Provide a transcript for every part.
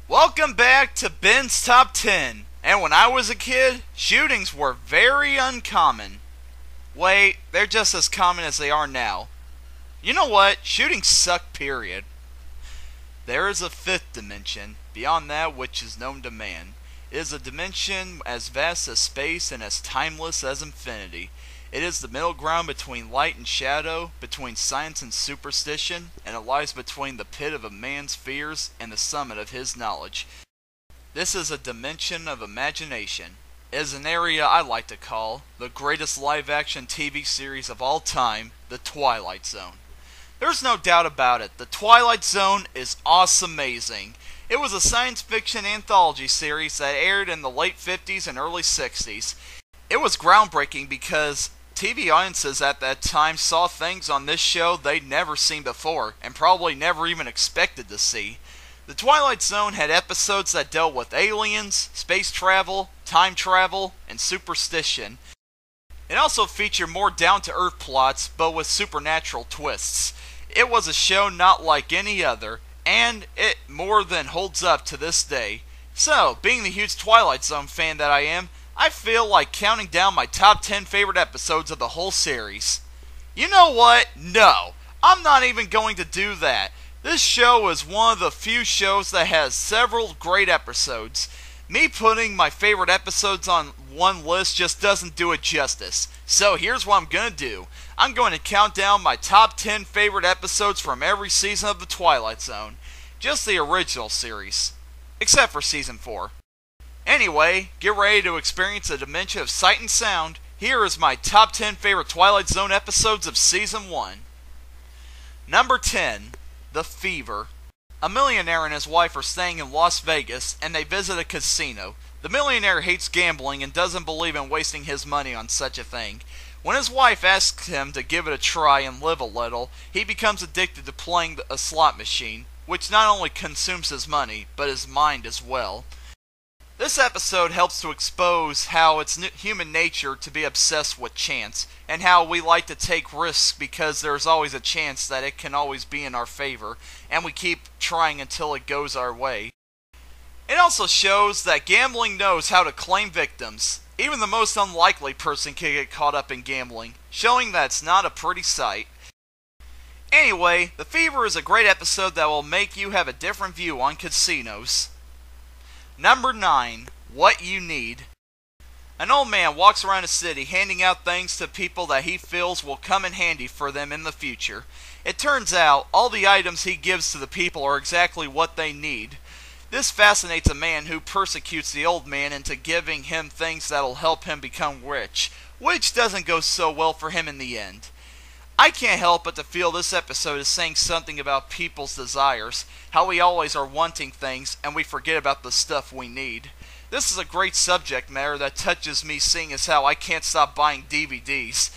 Welcome back to Ben's Top 10. And when I was a kid, shootings were very uncommon. Wait, they're just as common as they are now. You know what? Shootings suck, period. There is a fifth dimension, beyond that which is known to man. It is a dimension as vast as space and as timeless as infinity. It is the middle ground between light and shadow, between science and superstition, and it lies between the pit of a man's fears and the summit of his knowledge. This is a dimension of imagination. It is an area I like to call the greatest live-action TV series of all time, The Twilight Zone. There's no doubt about it, The Twilight Zone is awesome-amazing. It was a science fiction anthology series that aired in the late 50s and early 60s. It was groundbreaking because TV audiences at that time saw things on this show they'd never seen before, and probably never even expected to see. The Twilight Zone had episodes that dealt with aliens, space travel, time travel, and superstition. It also featured more down-to-earth plots, but with supernatural twists. It was a show not like any other, and it more than holds up to this day. So, being the huge Twilight Zone fan that I am, I feel like counting down my top 10 favorite episodes of the whole series. You know what? No, I'm not even going to do that. This show is one of the few shows that has several great episodes. Me putting my favorite episodes on one list just doesn't do it justice. So here's what I'm going to do. I'm going to count down my top 10 favorite episodes from every season of The Twilight Zone. Just the original series. Except for Season 4. Anyway, get ready to experience a dimension of sight and sound. Here is my top 10 favorite Twilight Zone episodes of Season 1. Number 10. The Fever. A millionaire and his wife are staying in Las Vegas, and they visit a casino. The millionaire hates gambling and doesn't believe in wasting his money on such a thing. When his wife asks him to give it a try and live a little, he becomes addicted to playing a slot machine, which not only consumes his money, but his mind as well. This episode helps to expose how it's human nature to be obsessed with chance, and how we like to take risks because there's always a chance that it can always be in our favor, and we keep trying until it goes our way. It also shows that gambling knows how to claim victims. Even the most unlikely person can get caught up in gambling, showing that it's not a pretty sight. Anyway, The Fever is a great episode that will make you have a different view on casinos. Number 9. What You Need. An old man walks around a city handing out things to people that he feels will come in handy for them in the future. It turns out, all the items he gives to the people are exactly what they need. This fascinates a man who persecutes the old man into giving him things that'll help him become rich, which doesn't go so well for him in the end. I can't help but to feel this episode is saying something about people's desires, how we always are wanting things and we forget about the stuff we need. This is a great subject matter that touches me, seeing as how I can't stop buying DVDs.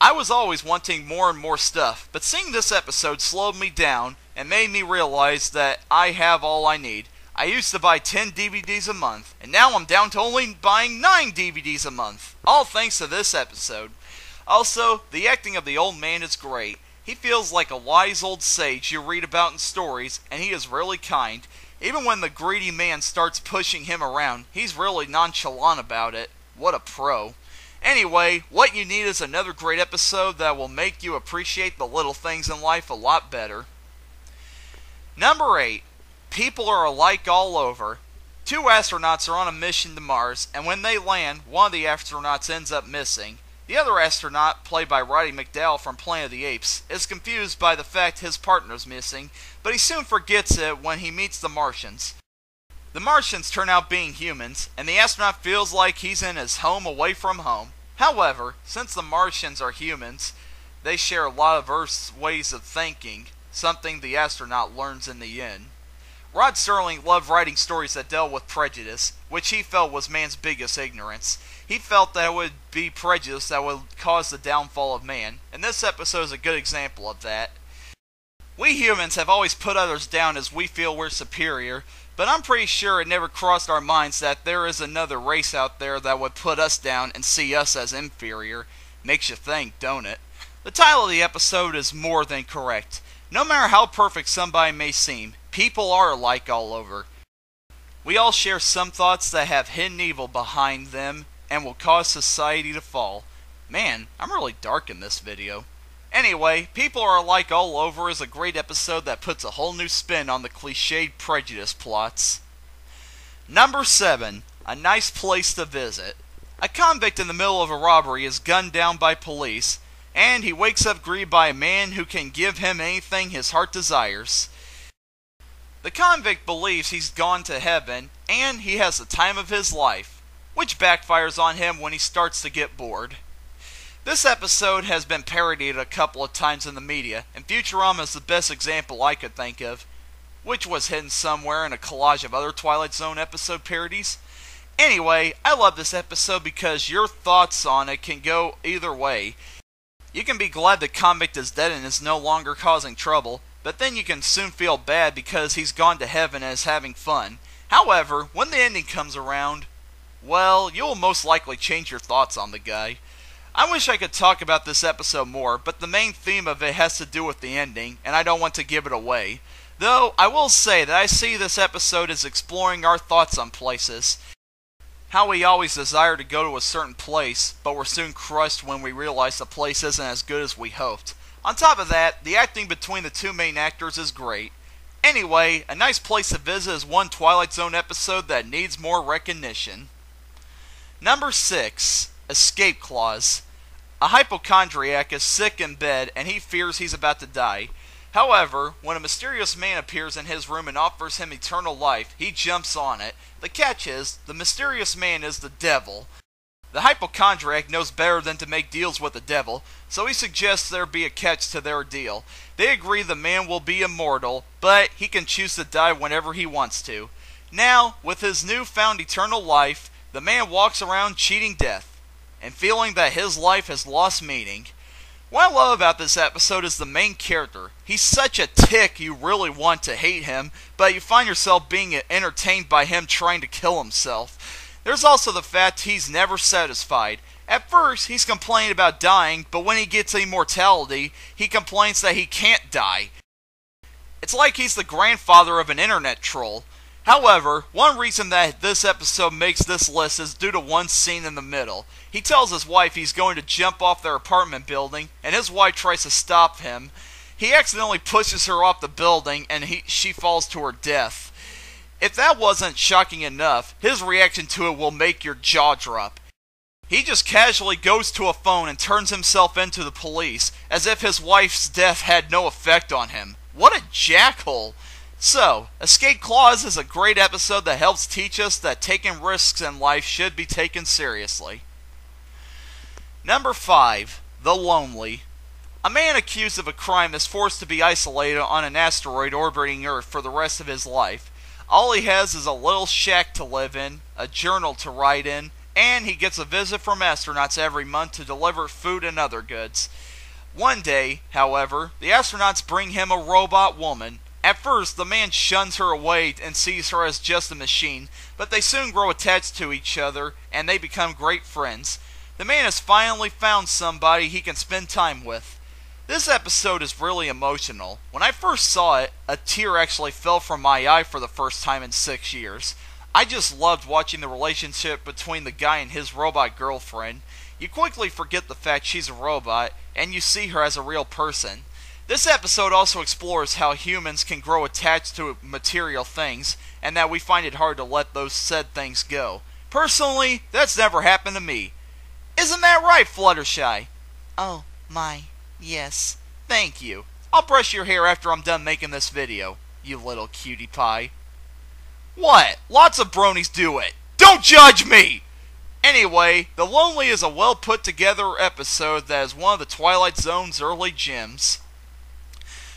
I was always wanting more and more stuff, but seeing this episode slowed me down and made me realize that I have all I need. I used to buy 10 DVDs a month, and now I'm down to only buying 9 DVDs a month, all thanks to this episode. Also, the acting of the old man is great. He feels like a wise old sage you read about in stories, and he is really kind. Even when the greedy man starts pushing him around, he's really nonchalant about it. What a pro. Anyway, What You Need is another great episode that will make you appreciate the little things in life a lot better. Number 8. People Are Alike All Over. 2 astronauts are on a mission to Mars, and when they land, one of the astronauts ends up missing. The other astronaut, played by Roddy McDowall from Planet of the Apes, is confused by the fact his partner's missing, but he soon forgets it when he meets the Martians. The Martians turn out being humans, and the astronaut feels like he's in his home away from home. However, since the Martians are humans, they share a lot of Earth's ways of thinking, something the astronaut learns in the end. Rod Serling loved writing stories that dealt with prejudice, which he felt was man's biggest ignorance. He felt that it would be prejudice that would cause the downfall of man, and this episode is a good example of that. We humans have always put others down as we feel we're superior, but I'm pretty sure it never crossed our minds that there is another race out there that would put us down and see us as inferior. Makes you think, don't it? The title of the episode is more than correct. No matter how perfect somebody may seem, People are alike all over. We all share some thoughts that have hidden evil behind them and will cause society to fall. Man, I'm really dark in this video. Anyway, People Are Alike All Over is a great episode that puts a whole new spin on the cliched prejudice plots. Number 7. A Nice Place to Visit. A convict in the middle of a robbery is gunned down by police, and he wakes up greeted by a man who can give him anything his heart desires. The convict believes he's gone to heaven, and he has the time of his life, which backfires on him when he starts to get bored. This episode has been parodied a couple of times in the media, and Futurama is the best example I could think of, which was hidden somewhere in a collage of other Twilight Zone episode parodies. Anyway, I love this episode because your thoughts on it can go either way. You can be glad the convict is dead and is no longer causing trouble, but then you can soon feel bad because he's gone to heaven and is having fun. However, when the ending comes around, well, you'll most likely change your thoughts on the guy. I wish I could talk about this episode more, but the main theme of it has to do with the ending, and I don't want to give it away. Though, I will say that I see this episode as exploring our thoughts on places. How we always desire to go to a certain place, but we're soon crushed when we realize the place isn't as good as we hoped. On top of that, the acting between the two main actors is great. Anyway, A Nice Place to Visit is one Twilight Zone episode that needs more recognition. Number 6. Escape Clause. A hypochondriac is sick in bed and he fears he's about to die. However, when a mysterious man appears in his room and offers him eternal life, he jumps on it. The catch is, the mysterious man is the devil. The hypochondriac knows better than to make deals with the devil, so he suggests there be a catch to their deal. They agree the man will be immortal, but he can choose to die whenever he wants to. Now, with his newfound eternal life, the man walks around cheating death, and feeling that his life has lost meaning. What I love about this episode is the main character. He's such a tick you really want to hate him, but you find yourself being entertained by him trying to kill himself. There's also the fact he's never satisfied. At first, he's complaining about dying, but when he gets immortality, he complains that he can't die. It's like he's the grandfather of an internet troll. However, one reason that this episode makes this list is due to one scene in the middle. He tells his wife he's going to jump off their apartment building, and his wife tries to stop him. He accidentally pushes her off the building, and she falls to her death. If that wasn't shocking enough, his reaction to it will make your jaw drop. He just casually goes to a phone and turns himself into the police, as if his wife's death had no effect on him. What a jackhole! So, Escape Clause is a great episode that helps teach us that taking risks in life should be taken seriously. Number 5. The Lonely. A man accused of a crime is forced to be isolated on an asteroid orbiting Earth for the rest of his life. All he has is a little shack to live in, a journal to write in, and he gets a visit from astronauts every month to deliver food and other goods. One day, however, the astronauts bring him a robot woman. At first, the man shuns her away and sees her as just a machine, but they soon grow attached to each other, and they become great friends. The man has finally found somebody he can spend time with. This episode is really emotional. When I first saw it, a tear actually fell from my eye for the first time in 6 years. I just loved watching the relationship between the guy and his robot girlfriend. You quickly forget the fact she's a robot, and you see her as a real person. This episode also explores how humans can grow attached to material things, and that we find it hard to let those said things go. Personally, that's never happened to me. Isn't that right, Fluttershy? Oh, my, yes. Thank you. I'll brush your hair after I'm done making this video, you little cutie pie. What? Lots of bronies do it. Don't judge me! Anyway, The Lonely is a well put together episode that is one of the Twilight Zone's early gems.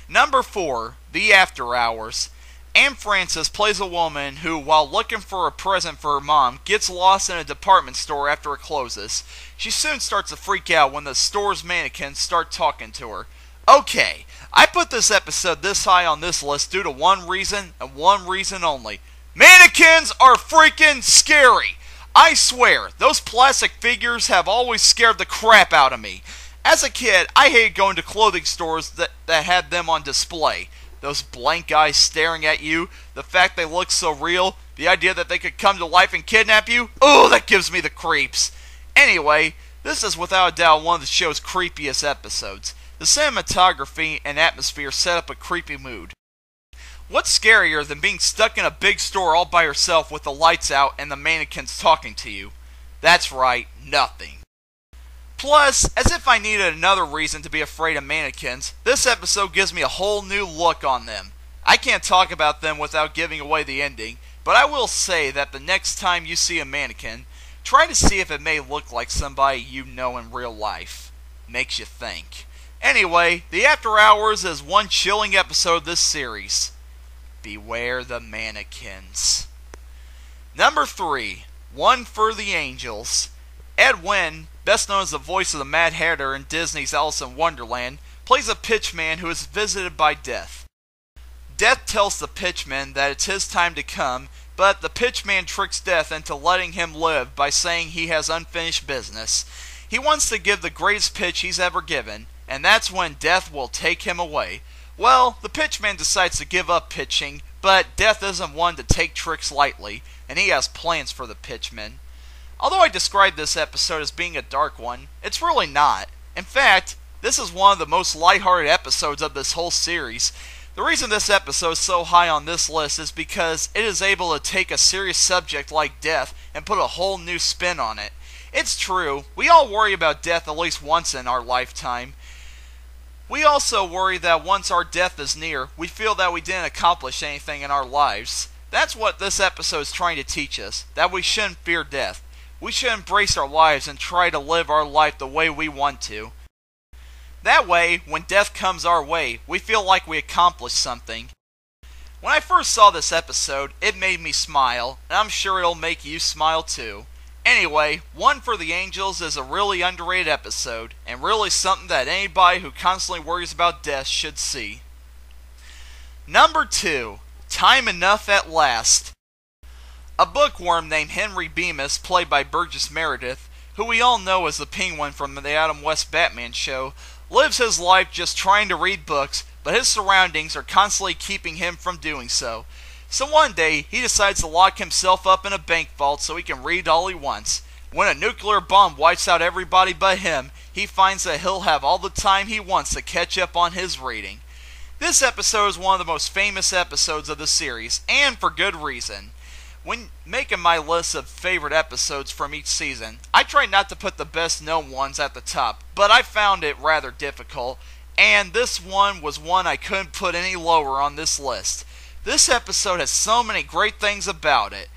Number 4. The After Hours. Anne Francis plays a woman who, while looking for a present for her mom, gets lost in a department store after it closes. She soon starts to freak out when the store's mannequins start talking to her. Okay, I put this episode this high on this list due to one reason, and one reason only. Mannequins are freaking scary! I swear, those plastic figures have always scared the crap out of me. As a kid, I hated going to clothing stores that had them on display. Those blank eyes staring at you, the fact they look so real, the idea that they could come to life and kidnap you, oh, that gives me the creeps. Anyway, this is without a doubt one of the show's creepiest episodes. The cinematography and atmosphere set up a creepy mood. What's scarier than being stuck in a big store all by yourself with the lights out and the mannequins talking to you? That's right, nothing. Plus, as if I needed another reason to be afraid of mannequins, this episode gives me a whole new look on them. I can't talk about them without giving away the ending, but I will say that the next time you see a mannequin, try to see if it may look like somebody you know in real life. Makes you think. Anyway, the After Hours is one chilling episode of this series. Beware the mannequins. Number 3, One for the Angels. Ed Wynn, best known as the voice of the Mad Hatter in Disney's Alice in Wonderland, plays a pitchman who is visited by Death. Death tells the pitchman that it's his time to come, but the pitchman tricks Death into letting him live by saying he has unfinished business. He wants to give the greatest pitch he's ever given, and that's when Death will take him away. Well, the pitchman decides to give up pitching, but Death isn't one to take tricks lightly, and he has plans for the pitchman. Although I described this episode as being a dark one, it's really not. In fact, this is one of the most lighthearted episodes of this whole series. The reason this episode is so high on this list is because it is able to take a serious subject like death and put a whole new spin on it. It's true, we all worry about death at least once in our lifetime. We also worry that once our death is near, we feel that we didn't accomplish anything in our lives. That's what this episode is trying to teach us, that we shouldn't fear death. We should embrace our lives and try to live our life the way we want to. That way, when death comes our way, we feel like we accomplished something. When I first saw this episode, it made me smile, and I'm sure it'll make you smile too. Anyway, One for the Angels is a really underrated episode, and really something that anybody who constantly worries about death should see. Number 2, Time Enough at Last. A bookworm named Henry Bemis, played by Burgess Meredith, who we all know as the Penguin from the Adam West Batman show, lives his life just trying to read books, but his surroundings are constantly keeping him from doing so. So one day, he decides to lock himself up in a bank vault so he can read all he wants. When a nuclear bomb wipes out everybody but him, he finds that he'll have all the time he wants to catch up on his reading. This episode is one of the most famous episodes of the series, and for good reason. When making my list of favorite episodes from each season, I try not to put the best known ones at the top, but I found it rather difficult, and this one was one I couldn't put any lower on this list. This episode has so many great things about it.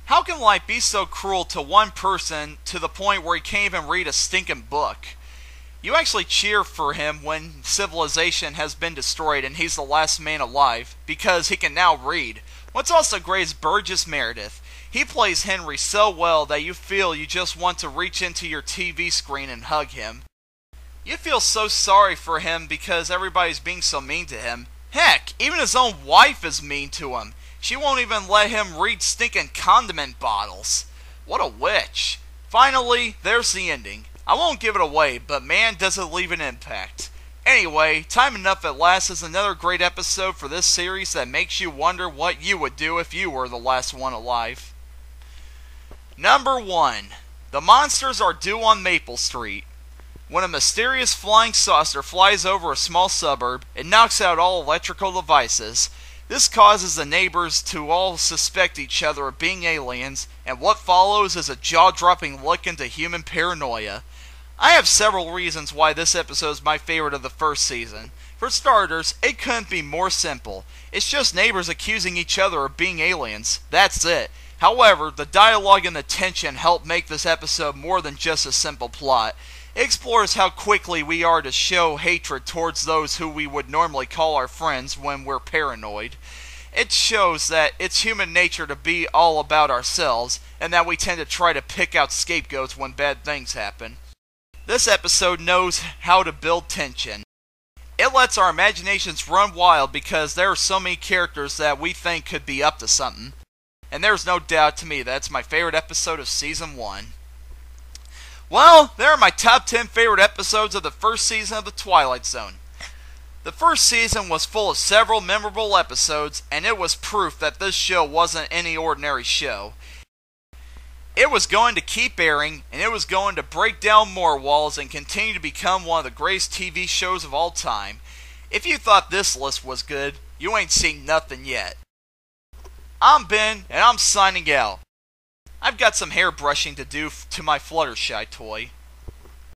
How can life be so cruel to one person to the point where he can't even read a stinking book? You actually cheer for him when civilization has been destroyed and he's the last man alive, because he can now read. What's also great is Burgess Meredith. He plays Henry so well that you feel you just want to reach into your TV screen and hug him. You feel so sorry for him because everybody's being so mean to him. Heck, even his own wife is mean to him. She won't even let him read stinking condiment bottles. What a witch. Finally, there's the ending. I won't give it away, but man, does it leave an impact. Anyway, Time Enough at Last is another great episode for this series that makes you wonder what you would do if you were the last one alive. Number 1. The monsters are due on Maple Street. When a mysterious flying saucer flies over a small suburb, it knocks out all electrical devices. This causes the neighbors to all suspect each other of being aliens, and what follows is a jaw-dropping look into human paranoia. I have several reasons why this episode is my favorite of the first season. For starters, it couldn't be more simple. It's just neighbors accusing each other of being aliens. That's it. However, the dialogue and the tension help make this episode more than just a simple plot. It explores how quickly we are to show hatred towards those who we would normally call our friends when we're paranoid. It shows that it's human nature to be all about ourselves, and that we tend to try to pick out scapegoats when bad things happen. This episode knows how to build tension. It lets our imaginations run wild because there are so many characters that we think could be up to something. And there's no doubt to me that's my favorite episode of Season 1. Well, there are my top 10 favorite episodes of the first season of The Twilight Zone. The first season was full of several memorable episodes, and it was proof that this show wasn't any ordinary show. It was going to keep airing, and it was going to break down more walls and continue to become one of the greatest TV shows of all time. If you thought this list was good, you ain't seen nothing yet. I'm Ben, and I'm signing out. I've got some hair brushing to do to my Fluttershy toy.